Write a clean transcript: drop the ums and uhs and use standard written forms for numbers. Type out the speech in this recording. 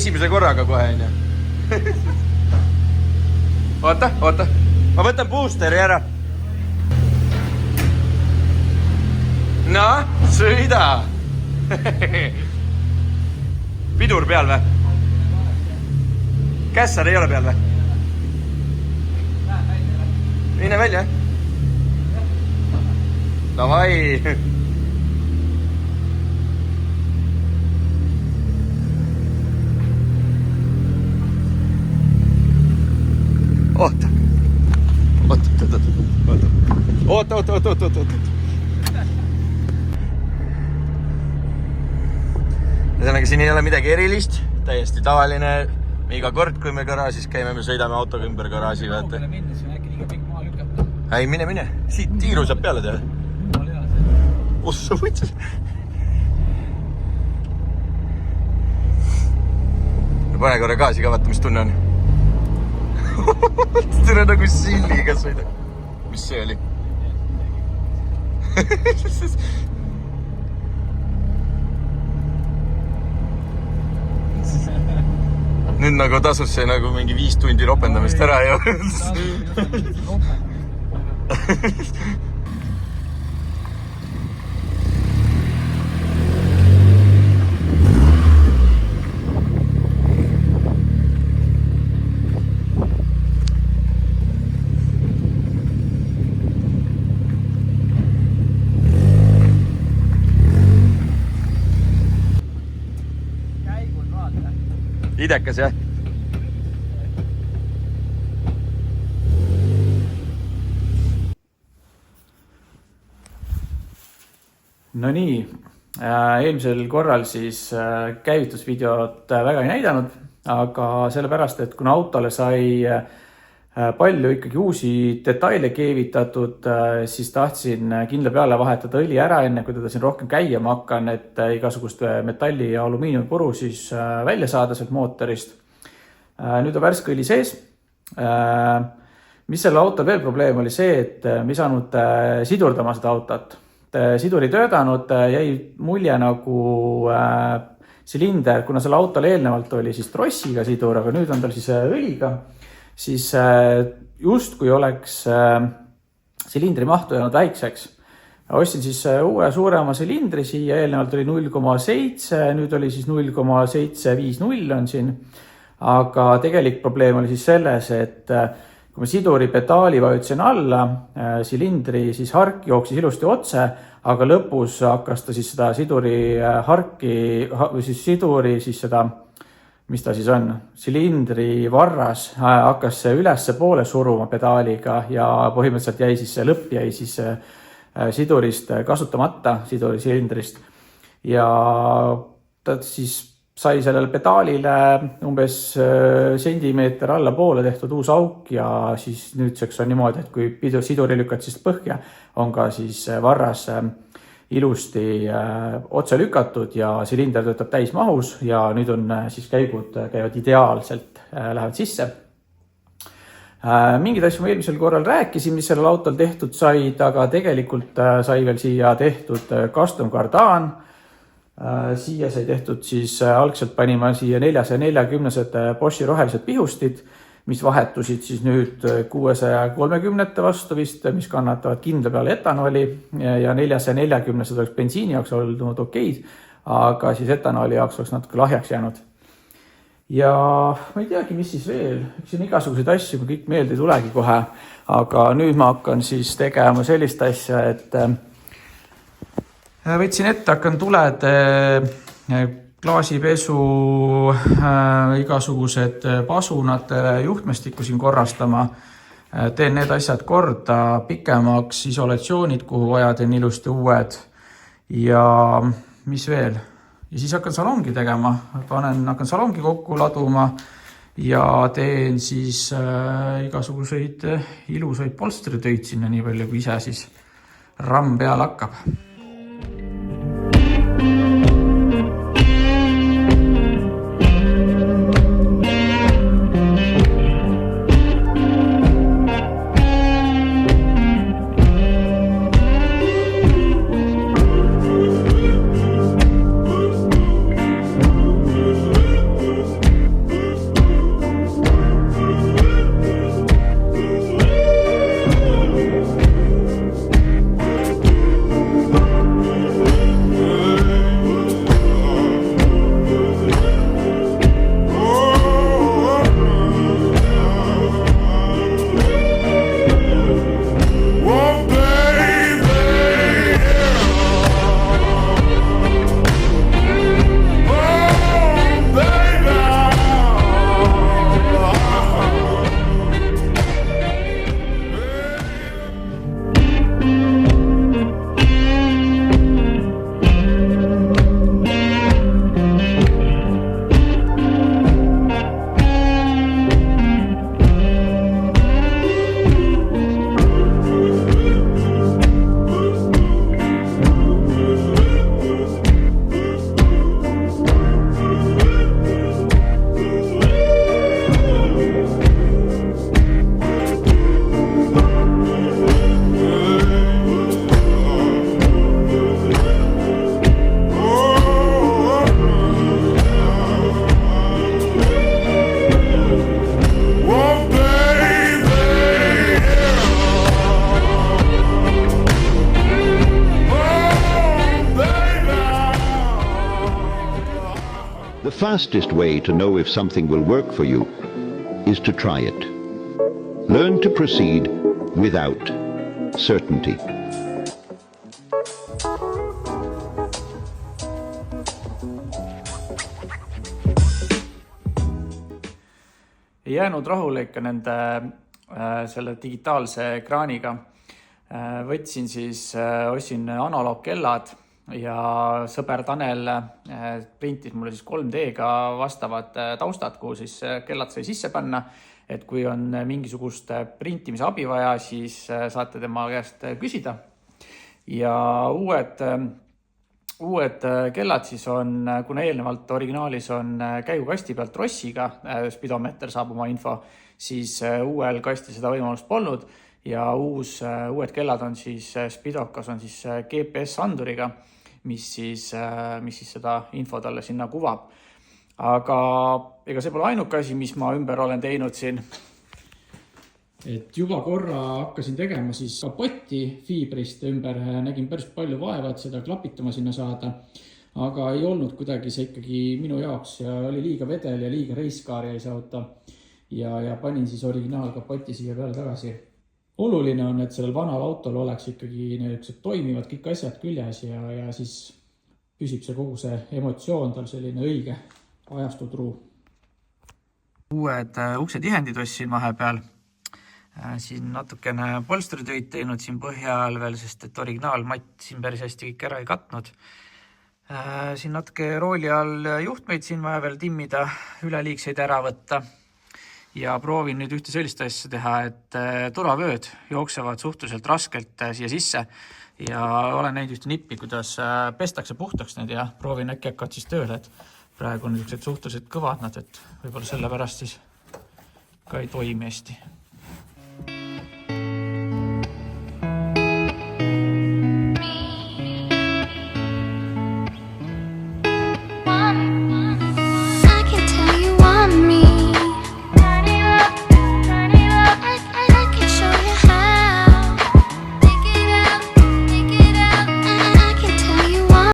esimese korraga kohe, on ju. Oota. Ma võtan boosteri ära. No, sõida. Pidur peal või? Kässar ei ole peal või? Mine välja. Davai. Oota. Ühesõnaga, siin ei ole midagi erilist, täiesti tavaline. Iga kord, kui me garaažis käime, me sõidame autoga ümber garaaži. Kaugele minnes on äkki liiga pikk maa lükata. Ei, mine. Siit tiiru saab peale teha. Sa võtsid. Pane korra gaasi ka, vaata, mis tunne on. Tere nagu silliga sõida. Mis see oli? Nüüd nagu tasus see nagu mingi 5 tundi ropendamist ära ja... Idekas, jah? No nii, eelmisel korral siis käivitusvideot väga ei näidanud, aga sellepärast, et kuna autole sai palju ikkagi uusi detaile keevitatud, siis tahtsin kindla peale vahetada õli ära enne, kui teda siin rohkem käima hakkan, et igasugust metalli ja alumiiniumpuru siis välja saada sealt mootorist. Nüüd on värske õli sees. Mis selle auto veel probleem oli see, et me ei saanud sidurdama seda autot. Sidur ei töödanud, jäi mulje nagu silinder, kuna selle autol eelnevalt oli siis trossiga sidur, aga nüüd on tal siis õliga, siis just kui oleks silindri mahtu jäänud väikseks. Ostsin siis uue suurema silindri siia, eelnevalt oli 0,7, nüüd oli siis 0,750 on siin, aga tegelik probleem oli siis selles, et kui ma siduri pedaali vajutasin alla, silindri siis hark jooksis ilusti otse, aga lõpus hakkas ta siis seda siduri harki, või siis siduri siis seda, mis ta siis on, silindri varras hakkas ülesse poole suruma pedaaliga ja põhimõtteliselt jäi siis see lõpp jäi siis sidurist kasutamata, siduri silindrist. Ja ta siis sai sellele pedaalile umbes sentimeeter alla poole tehtud uus auk ja siis nüüdseks on niimoodi, et kui siduri lükad siis põhja, on ka siis varras ilusti otse lükatud ja silinder töötab täismahus ja nüüd on siis käivad ideaalselt, lähevad sisse. Mingid asju ma eelmisel korral rääkisin, mis sellel autol tehtud said, aga tegelikult sai veel siia tehtud custom kardaan. Siia sai tehtud siis algselt panima siia 440 Boschi rohelised pihustid, mis vahetusid siis nüüd 630 vastu vist, mis kannatavad kindla peale etanooli ja 440 oleks bensiini jaoks olnud okeid, aga siis etanooli jaoks oleks natuke lahjaks jäänud. Ja ma ei teagi, mis siis veel, siin igasuguseid asju, kui kõik meelde ei tulegi kohe, aga nüüd ma hakkan siis tegema sellist asja, et võtsin ette, hakkan tuled, klaasipesu, igasugused pasunad, juhtmestikku siin korrastama. Teen need asjad korda, pikemaks, isolatsioonid, kuhu vaja, teen ilusti uued. Ja mis veel? Ja siis hakkan salongi tegema, hakkan salongi kokku laduma ja teen siis igasuguseid ilusaid polstritöid sinna nii palju, kui ise siis ramm peal hakkab. fastest way to know if something will work for you is to try it. Learn to proceed without certainty. Ei jäänud rahule ikka nende selle digitaalse ekraaniga. Võtsin siis, ostsin analoogkellad ja sõber Tanel printis mulle siis 3D-ga vastavad taustad, kuhu siis kellad sai sisse panna. Et kui on mingisugust printimise abi vaja, siis saate tema käest küsida. Ja uued kellad siis on, kuna eelnevalt originaalis on käigukasti pealt Rossiga, spidomeeter saab oma info, siis uuel kasti seda võimalust polnud ja uued kellad on siis spidokas on siis GPS-anduriga, mis siis seda info talle sinna kuvab. Aga ega see pole ainuke asi, mis ma ümber olen teinud siin. Et juba korra hakkasin tegema siis kapotti fiibrist ümber, nägin päris palju vaeva, et seda klapitama sinna saada, aga ei olnud kuidagi see ikkagi minu jaoks ja oli liiga vedel ja liiga reiskaari ei sauta ja panin siis originaalkapoti siia peale tagasi. Oluline on, et sellel vanal autol oleks ikkagi toimivad kõik asjad küljes ja siis püsib see kogu see emotsioon tal selline õige ajastutruu. Uued uksetihendid ostsin vahepeal. Siin natukene polstritöid teinud siin põhjal veel, sest et originaalmatt siin päris hästi kõik ära ei katnud. Siin natuke rooli all juhtmeid siin vaja veel timmida, üleliigseid ära võtta. Ja proovin nüüd ühte sellist asja teha, et turvavööd jooksevad suhteliselt raskelt siia sisse ja olen näinud ühte nippi, kuidas pestakse puhtaks need ja proovin äkki hakkavad siis tööle, et praegu on niisugused suhteliselt kõvad nad, et võib-olla selle pärast siis ka ei toimi hästi.